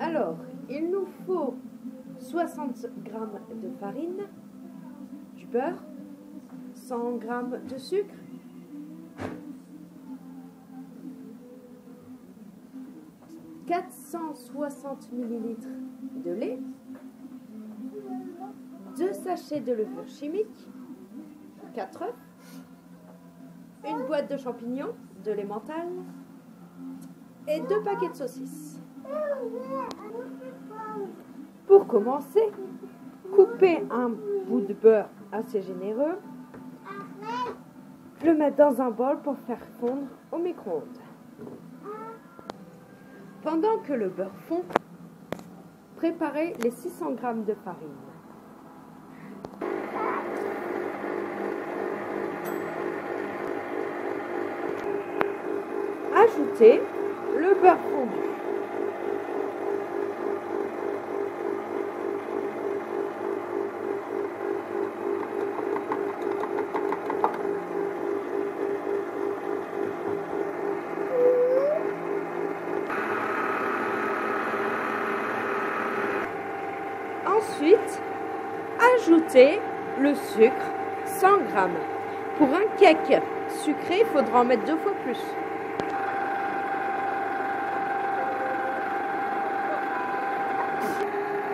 Alors, il nous faut 60 g de farine, du beurre, 100 g de sucre, 460 ml de lait, 2 sachets de levure chimique, 4 œufs, une boîte de champignons, de l'emmental et 2 paquets de saucisses. Pour commencer, coupez un bout de beurre assez généreux, le mettre dans un bol pour faire fondre au micro-ondes. Pendant que le beurre fond, préparez les 600 g de farine. Ajoutez le beurre fondu. Ensuite, ajoutez le sucre, 100 g. Pour un cake sucré, il faudra en mettre 2 fois plus.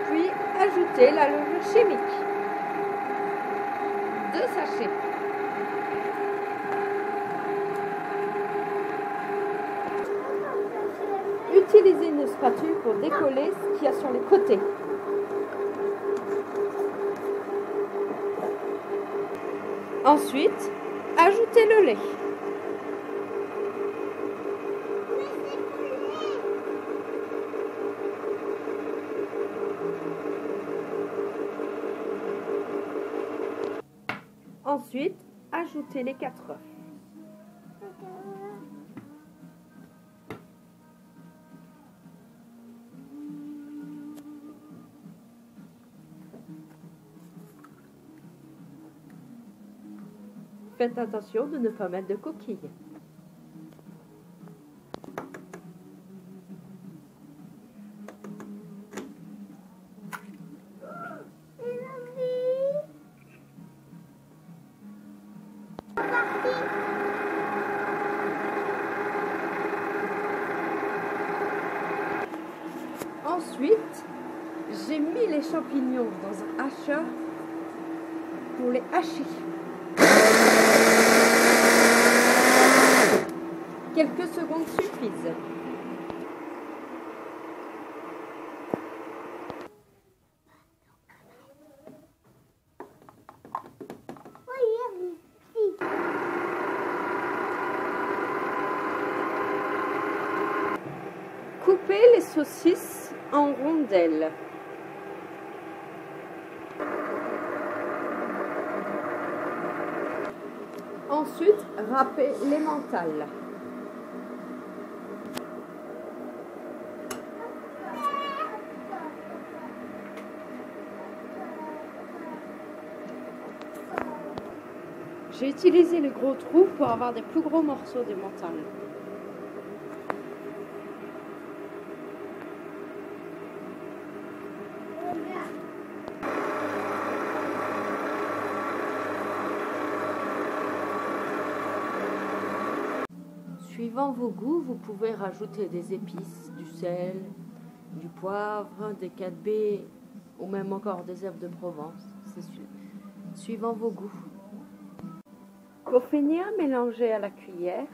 Puis, ajoutez la levure chimique, 2 sachets. Utilisez une spatule pour décoller ce qu'il y a sur les côtés. Ensuite, ajoutez le lait. Ensuite, ajoutez les 4 œufs. Faites attention de ne pas mettre de coquilles. Ensuite, j'ai mis les champignons dans un hacheur pour les hacher. Quelques secondes suffisent. Coupez les saucisses en rondelles. Ensuite, râpez l'emmental. J'ai utilisé le gros trou pour avoir des plus gros morceaux d'emmental. Suivant vos goûts, vous pouvez rajouter des épices, du sel, du poivre, des 4B ou même encore des herbes de Provence. C'est suivant vos goûts. Pour finir, mélangez à la cuillère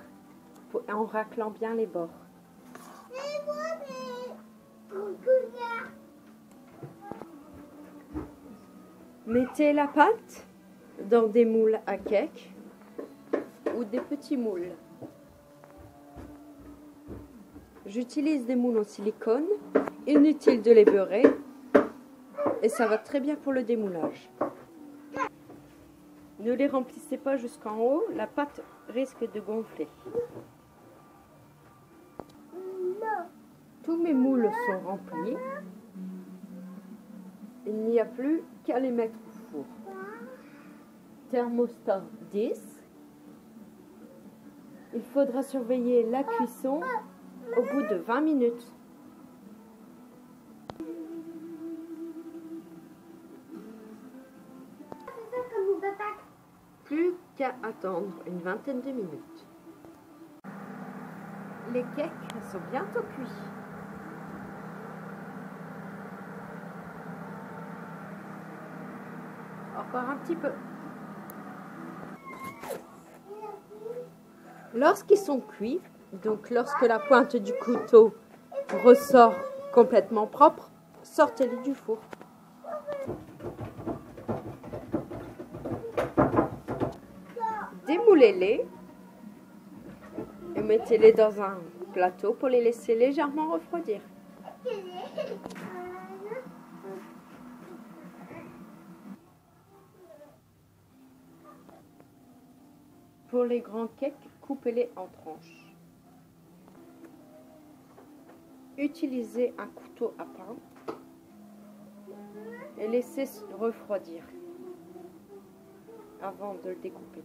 en raclant bien les bords. Mettez la pâte dans des moules à cake ou des petits moules. J'utilise des moules en silicone, inutile de les beurrer et ça va très bien pour le démoulage. Ne les remplissez pas jusqu'en haut, la pâte risque de gonfler. Tous mes moules sont remplis. Il n'y a plus qu'à les mettre au four. Thermostat 10. Il faudra surveiller la cuisson au bout de 20 minutes. Plus qu'à attendre une vingtaine de minutes. Les cakes sont bientôt cuits. Encore un petit peu. Lorsqu'ils sont cuits, donc lorsque la pointe du couteau ressort complètement propre, sortez-les du four. Démoulez-les et mettez-les dans un plateau pour les laisser légèrement refroidir. Pour les grands cakes, coupez-les en tranches. Utilisez un couteau à pain et laissez refroidir avant de le découper.